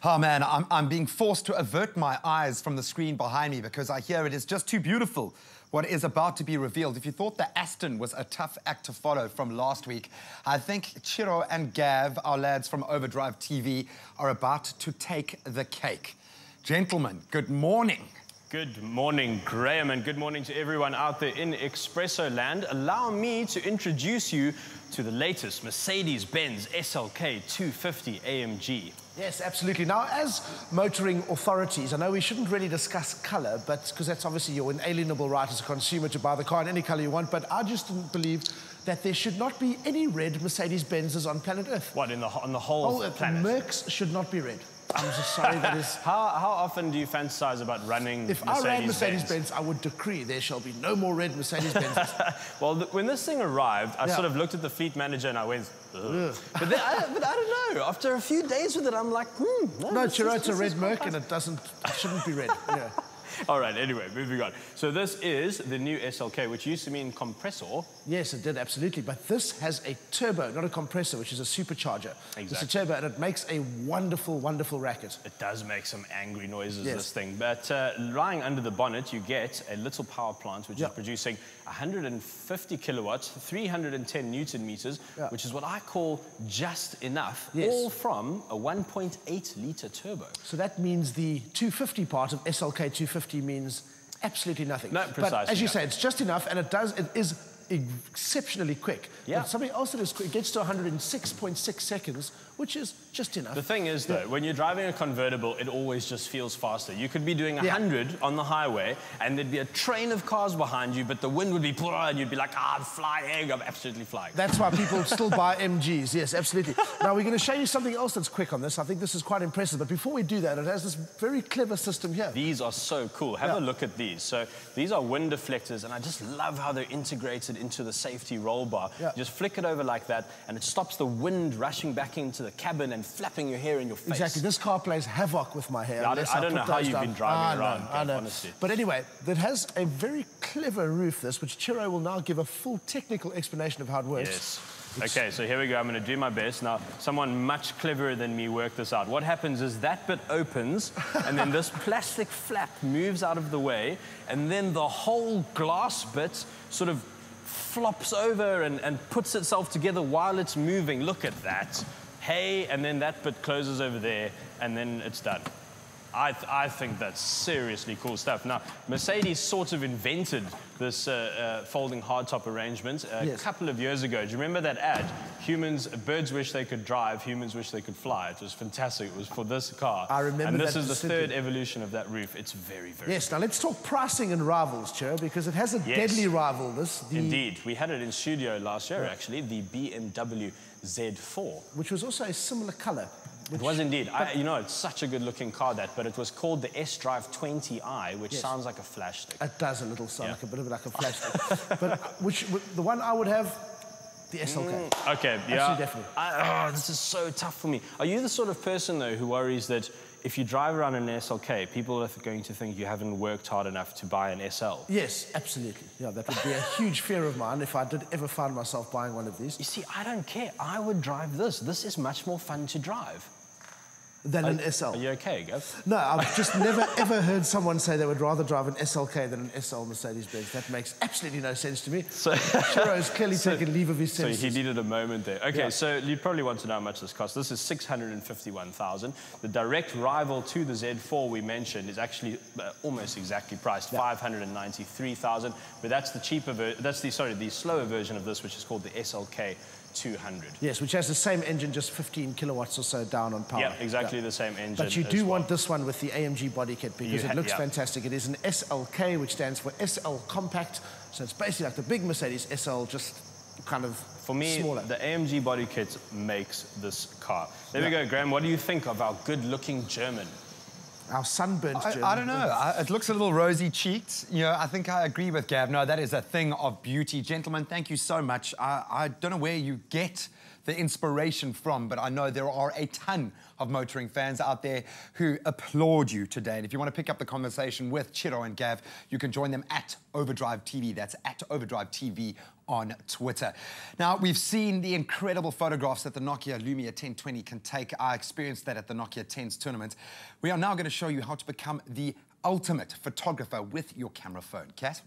Oh man, I'm being forced to avert my eyes from the screen behind me because I hear it is just too beautiful what is about to be revealed. If you thought the Aston was a tough act to follow from last week, I think Chiro and Gav, our lads from OverdriveTV, are about to take the cake. Gentlemen, good morning. Good morning, Graham, and good morning to everyone out there in Expresso land. Allow me to introduce you to the latest Mercedes Benz SLK 250 AMG. Yes, absolutely. Now, as motoring authorities, I know we shouldn't really discuss colour, but because that's obviously your inalienable right as a consumer to buy the car in any colour you want, but I just didn't believe that there should not be any red Mercedes Benzes on planet Earth. What, on the whole planet? The Mercs should not be red. I'm just sorry, that is... How often do you fantasize about running If I ran Mercedes-Benz, I would decree there shall be no more red Mercedes-Benzes. Well, when this thing arrived, I sort of looked at the fleet manager and I went, ugh. But I don't know. After a few days with it, I'm like, No, Chiro, it's a red Merc and it shouldn't be red. Yeah. All right, anyway, moving on. So this is the new SLK, which used to mean compressor. Yes, it did, absolutely. But this has a turbo, not a compressor, which is a supercharger. Exactly. It's a turbo, and it makes a wonderful, wonderful racket. It does make some angry noises, this thing. But lying under the bonnet, you get a little power plant, which is producing 150 kilowatts, 310 Newton meters, which is what I call just enough, all from a 1.8-litre turbo. So that means the 250 part of SLK 250 means absolutely nothing. No, precisely. But as you say, it's just enough, and it is exceptionally quick. Yeah. But something else that is quick, it gets to 106.6 seconds, which is just enough. The thing is, though, when you're driving a convertible, it always just feels faster. You could be doing 100 on the highway, and there'd be a train of cars behind you, but the wind would be, and you'd be like, I'm flying, I'm absolutely flying. That's why people still buy MGs, yes, absolutely. Now, we're going to show you something else that's quick on this. I think this is quite impressive, but before we do that, it has this very clever system here. These are so cool. Have a look at these. So these are wind deflectors, and I just love how they're integrated into the safety roll bar. You just flick it over like that, and it stops the wind rushing back into the cabin and flapping your hair in your face. Exactly. This car plays havoc with my hair. I don't know how you've been driving around, honestly. But anyway, it has a very clever roof, this, which Chiro will now give a full technical explanation of how it works. Yes. Okay, so here we go. I'm going to do my best. Now, someone much cleverer than me worked this out. What happens is that bit opens, and then this plastic flap moves out of the way, and then the whole glass bit sort of flops over and puts itself together while it's moving. Look at that. Hey, and then that bit closes over there, and then it's done. I think that's seriously cool stuff. Now, Mercedes sort of invented this folding hardtop arrangement a couple of years ago. Do you remember that ad? Birds wish they could drive, humans wish they could fly. It was fantastic. It was for this car. I remember that. And this is the third evolution of that roof. It's very, very Yes, now let's talk pricing and rivals, Chiro, because it has a deadly rival, this. Indeed. We had it in studio last year, actually, the BMW Z4. Which was also a similar colour. It was indeed. You know, it's such a good-looking car, but it was called the S-Drive 20i, which sounds like a flash stick. It does a little sound like a bit of like a flash stick. But the one I would have, the SLK. Okay, Absolutely, definitely. This is so tough for me. Are you the sort of person, though, who worries that if you drive around an SLK, people are going to think you haven't worked hard enough to buy an SL? Yes, absolutely. Yeah, that would be a huge fear of mine if I did ever find myself buying one of these. You see, I don't care. I would drive this. This is much more fun to drive. Than an SL. Are you okay, Gav? No, I've just never, ever heard someone say they would rather drive an SLK than an SL Mercedes-Benz. That makes absolutely no sense to me. So, Chiro's clearly taken leave of his senses. So he needed a moment there. Okay, so you probably want to know how much this costs. This is $651,000. The direct rival to the Z4 we mentioned is actually almost exactly priced, $593,000. But that's the cheaper the slower version of this, which is called the SLK 200. Yes, which has the same engine, just 15 kilowatts or so down on power. Yeah, exactly the same engine. But you do want this one with the AMG body kit because it looks fantastic. It is an SLK, which stands for SL Compact. So it's basically like the big Mercedes SL, just kind of For me, smaller. The AMG body kit makes this car. There we go, Graham. What do you think of our good-looking German? Our sunburnt German. I don't know. It looks a little rosy-cheeked. You know, I think I agree with Gav. No, that is a thing of beauty. Gentlemen, thank you so much. I don't know where you get the inspiration from, but I know there are a ton of motoring fans out there who applaud you today. And if you want to pick up the conversation with Chiro and Gav, you can join them at OverdriveTV. That's at OverdriveTV on Twitter. Now, we've seen the incredible photographs that the Nokia Lumia 1020 can take. I experienced that at the Nokia 10s tournament. We are now going to show you how to become the ultimate photographer with your camera phone. Kat?